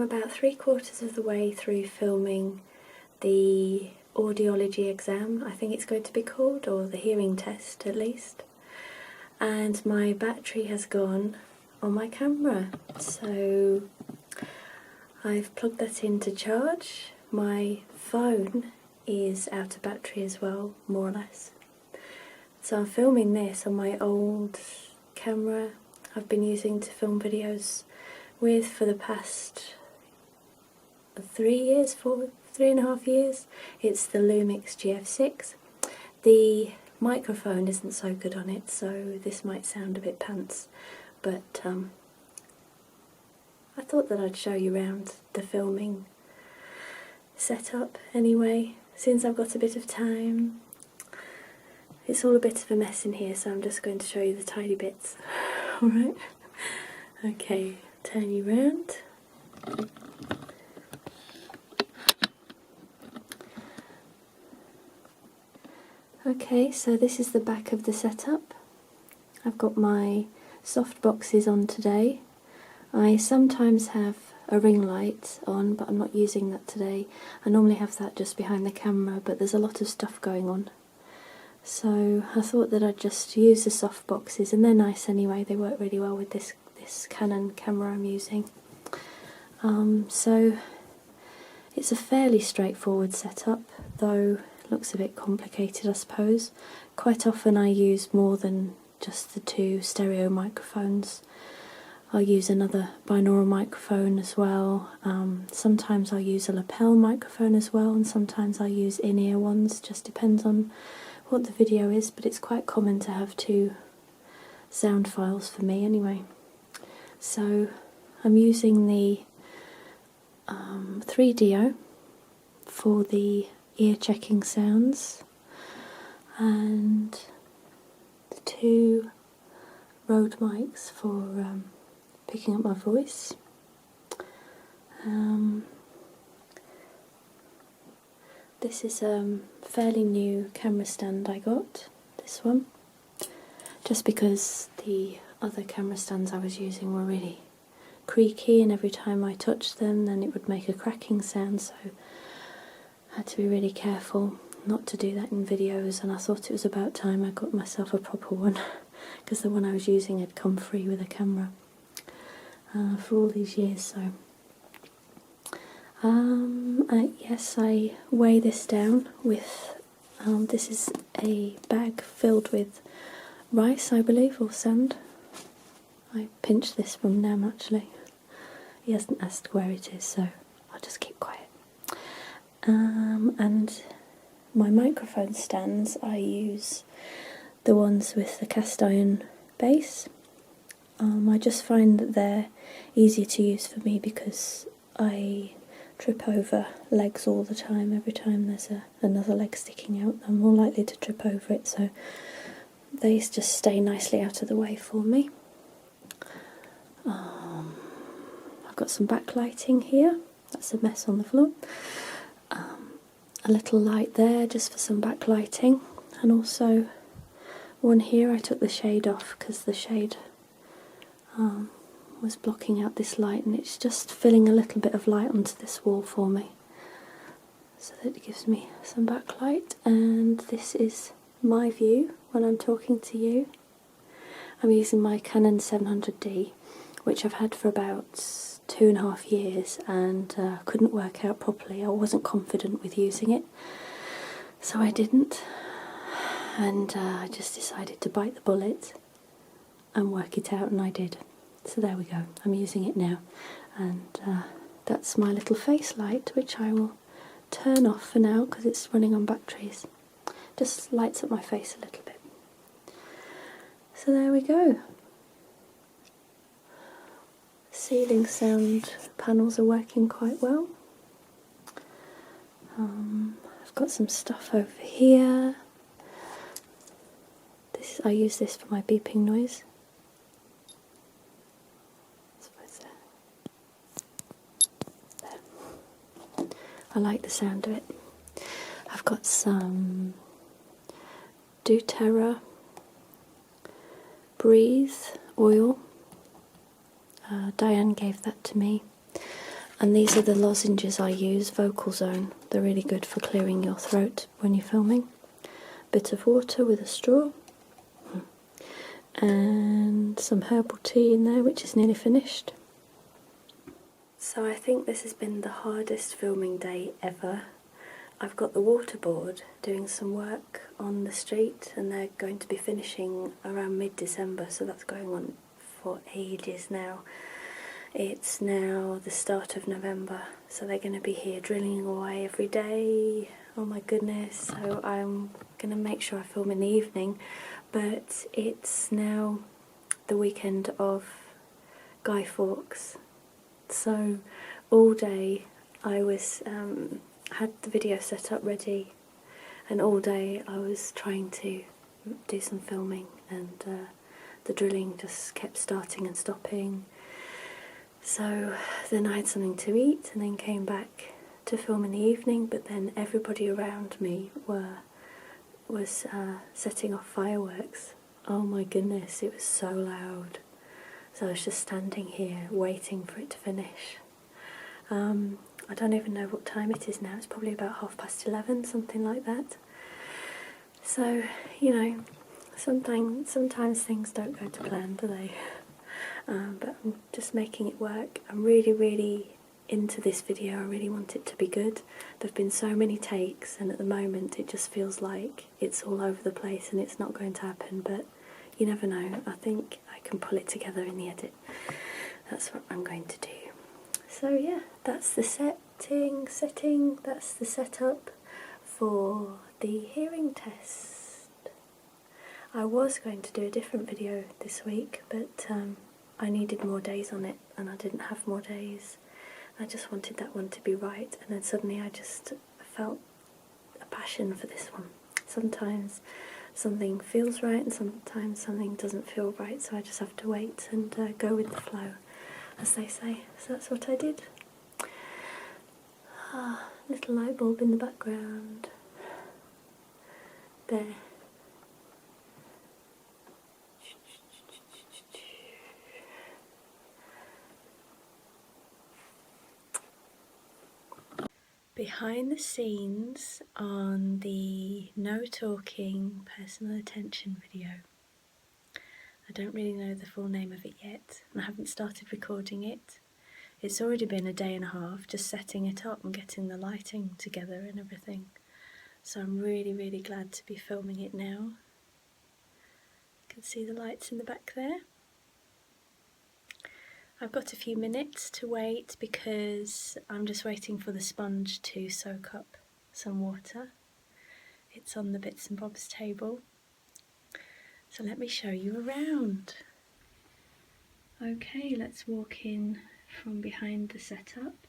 about 3/4 of the way through filming the audiology exam, I think it's going to be called, or the hearing test at least. And my battery has gone on my camera, so I've plugged that in to charge. My phone is out of battery as well, more or less. So I'm filming this on my old camera I've been using to film videos with for the past 3.5 years. It's the Lumix GF6. The microphone isn't so good on it, so this might sound a bit pants, but I thought that I'd show you around the filming setup anyway, since I've got a bit of time. It's all a bit of a mess in here, so I'm just going to show you the tidy bits. Alright? Okay, turn you round. Okay, so this is the back of the setup. I've got my soft boxes on today. I sometimes have a ring light on, but I'm not using that today. I normally have that just behind the camera, but there's a lot of stuff going on. So I thought that I'd just use the soft boxes, and they're nice anyway. They work really well with this Canon camera I'm using. So it's a fairly straightforward setup, though it looks a bit complicated, I suppose. Quite often I use more than just the two stereo microphones. I'll use another binaural microphone as well. Sometimes I'll use a lapel microphone as well, and sometimes I'll use in-ear ones. Just depends on what the video is, but it's quite common to have two sound files for me anyway. So I'm using the 3DO for the ear checking sounds, and the two Rode mics for picking up my voice. This is a fairly new camera stand I got, this one, just because the other camera stands I was using were really creaky, and every time I touched them then it would make a cracking sound, so I had to be really careful not to do that in videos, and I thought it was about time I got myself a proper one because the one I was using had come free with a camera for all these years. So yes, I weigh this down with, this is a bag filled with rice, I believe, or sand. I pinched this from Nam actually. He hasn't asked where it is, so I'll just keep quiet. And my microphone stands, I use the ones with the cast iron base. I just find that they're easier to use for me because I trip over legs all the time. Every time there's another leg sticking out, I'm more likely to trip over it, so they just stay nicely out of the way for me. I've got some backlighting here, that's a mess on the floor. A little light there just for some backlighting, and also one here. I took the shade off because the shade was blocking out this light, and it's just filling a little bit of light onto this wall for me, so that it gives me some backlight. And this is my view when I'm talking to you. I'm using my Canon 700D, which I've had for about 2.5 years, and couldn't work out properly. I wasn't confident with using it, so I didn't, and I just decided to bite the bullet and work it out, and I did. So there we go, I'm using it now, and that's my little face light, which I will turn off for now because it's running on batteries. Just lights up my face a little bit. So there we go. Ceiling sound panels are working quite well. I've got some stuff over here. I use this for my beeping noise. There. I like the sound of it. I've got some doTERRA Breathe oil. Diane gave that to me. And these are the lozenges I use, Vocal Zone. They're really good for clearing your throat when you're filming. Bit of water with a straw. And some herbal tea in there, which is nearly finished. So I think this has been the hardest filming day ever. I've got the waterboard doing some work on the street, and they're going to be finishing around mid-December, so that's going on for ages now. It's now the start of November, so they're going to be here drilling away every day. Oh my goodness, so I'm going to make sure I film in the evening, but it's now the weekend of Guy Fawkes, so all day I was had the video set up ready, and all day I was trying to do some filming, and the drilling just kept starting and stopping. So then I had something to eat and then came back to film in the evening, but then everybody around me was setting off fireworks. Oh my goodness, it was so loud. So I was just standing here waiting for it to finish. I don't even know what time it is now. It's probably about 11:30, something like that. So, you know, sometimes things don't go to plan, do they? But I'm just making it work. I'm really, really into this video. I really want it to be good. There have been so many takes, and at the moment it just feels like it's all over the place and it's not going to happen, but you never know. I think I can pull it together in the edit. That's what I'm going to do. So yeah, that's the setting, that's the setup for the hearing test. I was going to do a different video this week, but I needed more days on it, and I didn't have more days. I just wanted that one to be right, and then suddenly I just felt a passion for this one. Sometimes something feels right and sometimes something doesn't feel right, so I just have to wait and go with the flow, as they say. So that's what I did. Little light bulb in the background. There. Behind the scenes on the no talking personal attention video. I don't really know the full name of it yet, and I haven't started recording it. It's already been a day and a half just setting it up and getting the lighting together and everything. So I'm really, really glad to be filming it now. You can see the lights in the back there. I've got a few minutes to wait because I'm just waiting for the sponge to soak up some water. It's on the bits and bobs table. So let me show you around. Okay, let's walk in from behind the setup.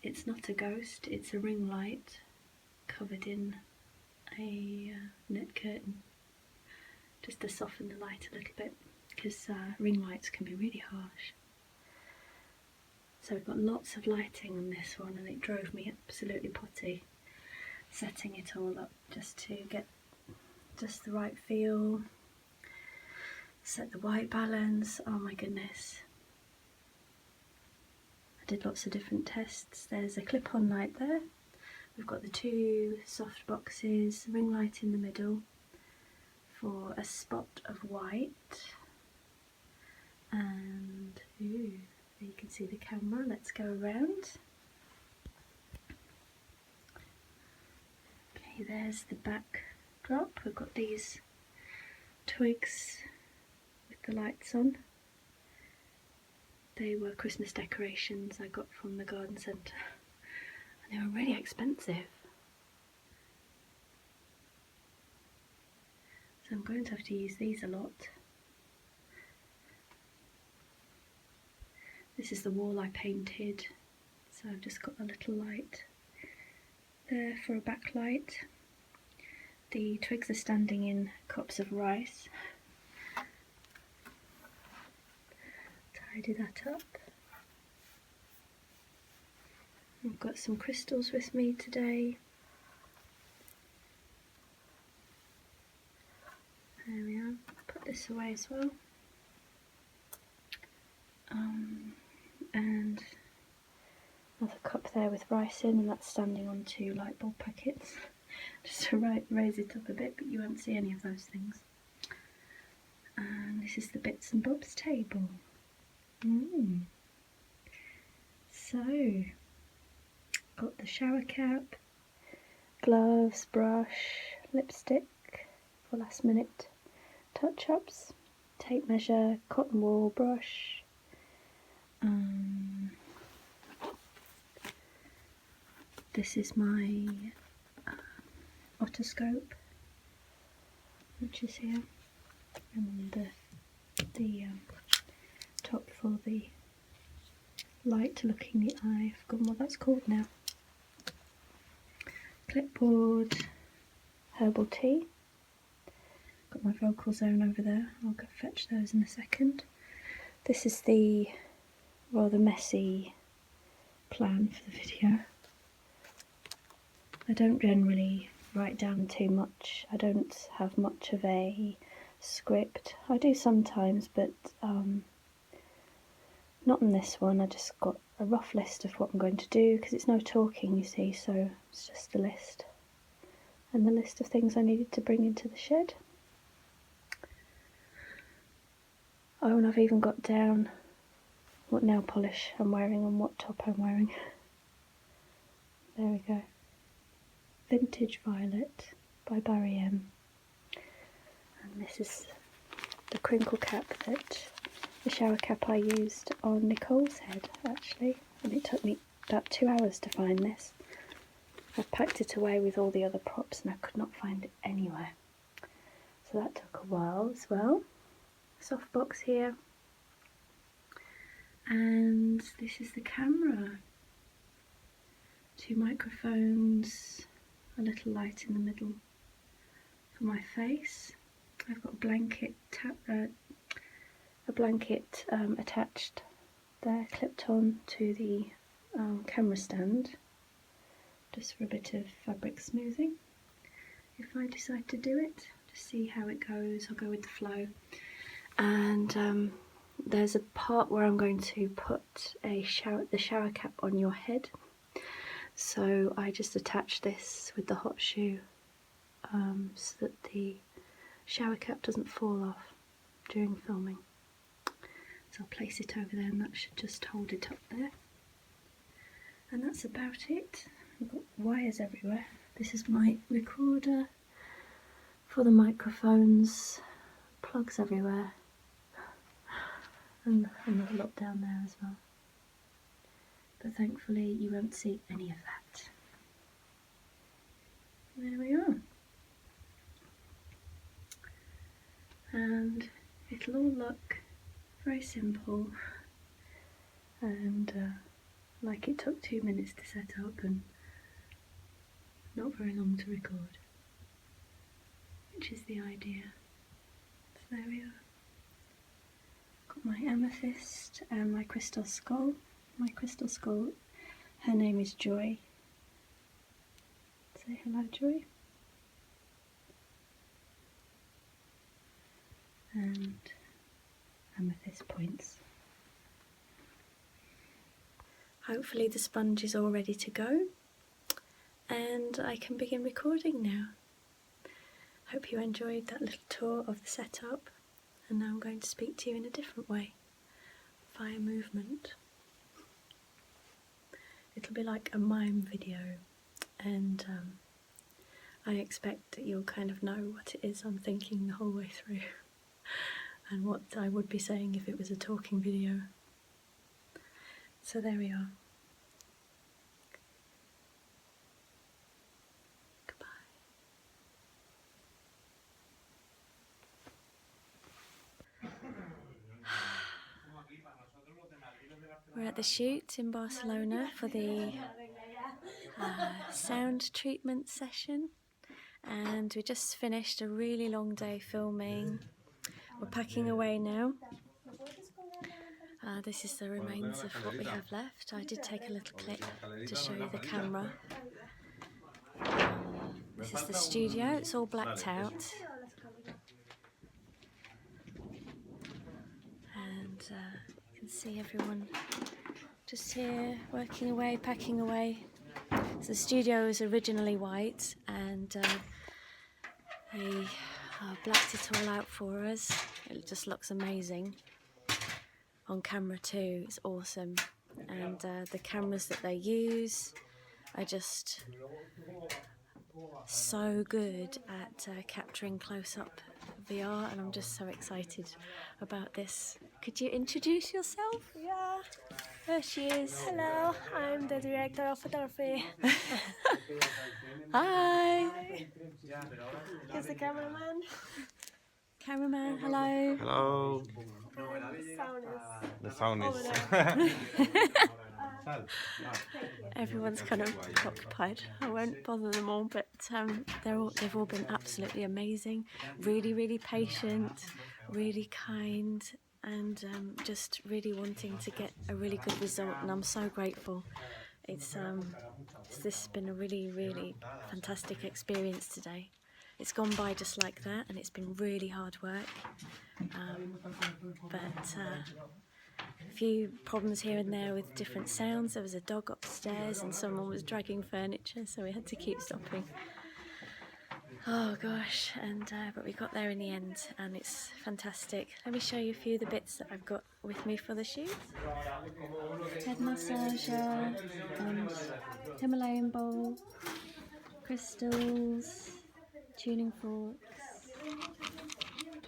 It's not a ghost, it's a ring light covered in a net curtain, just to soften the light a little bit, because ring lights can be really harsh. So we've got lots of lighting on this one, and it drove me absolutely potty setting it all up just to get just the right feel, set the white balance. Oh my goodness. I did lots of different tests. There's a clip-on light there. We've got the two soft boxes, ring light in the middle for a spot of white, and ooh, there you can see the camera. Let's go around. Okay, there's the backdrop. We've got these twigs with the lights on. They were Christmas decorations I got from the garden centre, and they were really expensive. So I'm going to have to use these a lot. This is the wall I painted, so I've just got a little light there for a backlight. The twigs are standing in cups of rice. Tidy that up. I've got some crystals with me today. There we are. Put this away as well. And another cup there with rice in, and that's standing on 2 light bulb packets. Just to raise it up a bit, but you won't see any of those things. And this is the bits and bobs table. So, got the shower cap, gloves, brush, lipstick for last minute touch-ups, tape measure, cotton wool brush, this is my otoscope, which is here, and the top for the light to look in the eye. I've forgotten what that's called now. Clipboard, herbal tea. Got my vocal zone over there. I'll go fetch those in a second. This is the rather messy plan for the video. I don't generally write down too much. I don't have much of a script. I do sometimes, but not in this one. I just got a rough list of what I'm going to do, because it's no talking, you see, so it's just a list. And the list of things I needed to bring into the shed. Oh, and I've even got down what nail polish I'm wearing and what top I'm wearing. There we go. Vintage Violet by Barry M. And this is the crinkle cap the shower cap I used on Nicole's head, actually. And it took me about 2 hours to find this. I packed it away with all the other props and I could not find it anywhere. So that took a while as well. Soft box here. And this is the camera. 2 microphones, a little light in the middle for my face. I've got a blanket attached there, clipped on to the camera stand, just for a bit of fabric smoothing. If I decide to do it, to see how it goes, I'll go with the flow. And there's a part where I'm going to put the shower cap on your head. So I just attach this with the hot shoe so that the shower cap doesn't fall off during filming. So I'll place it over there and that should just hold it up there. And that's about it. I've got wires everywhere. This is my recorder for the microphones, plugs everywhere, and another lot down there as well. But thankfully you won't see any of that. There we are. And it'll all look very simple, and like it took 2 minutes to set up and not very long to record, which is the idea. So there we are. Got my amethyst and my crystal skull. My crystal skull, her name is Joy. Say hello, Joy. And amethyst points. Hopefully the sponge is all ready to go and I can begin recording now. Hope you enjoyed that little tour of the setup, and now I'm going to speak to you in a different way, via movement. It'll be like a mime video, and I expect that you'll kind of know what it is I'm thinking the whole way through and what I would be saying if it was a talking video. So there we are. Goodbye. We're at the shoot in Barcelona for the sound treatment session, and we just finished a really long day filming. We're packing away now. This is the remains of what we have left. I did take a little clip to show you the camera. This is the studio, it's all blacked out. And you can see everyone Just here, working away, packing away. So the studio was originally white, and they blacked it all out for us. It just looks amazing on camera too. It's awesome, and the cameras that they use are just so good at capturing close-up VR, and I'm just so excited about this. Could you introduce yourself? Yeah. There she is. Hello, I'm the director of photography. Hi. Here's the cameraman. Cameraman, hello. Hello. And The sound over is. there. Everyone's kind of occupied. I won't bother them all, but they've all been absolutely amazing. Really, really patient, really kind, and just really wanting to get a really good result. And I'm so grateful. This has been a really, really fantastic experience today. It's gone by just like that, and it's been really hard work. But a few problems here and there with different sounds. There was a dog upstairs and someone was dragging furniture, so we had to keep stopping. Oh gosh, and but we got there in the end, and it's fantastic. Let me show you a few of the bits that I've got with me for the shoot. Head massager, and Himalayan bowl, crystals, tuning forks,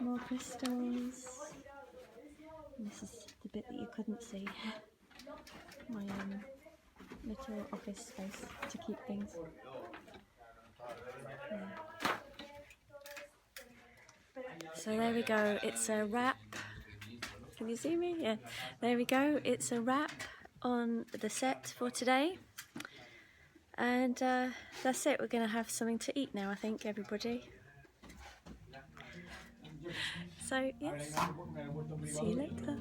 more crystals. And this is the bit that you couldn't see. My little office space to keep things. Yeah. So there we go, it's a wrap. Can you see me? Yeah. There we go, it's a wrap on the set for today. And that's it, we're going to have something to eat now, I think, everybody. So, yes, see you later.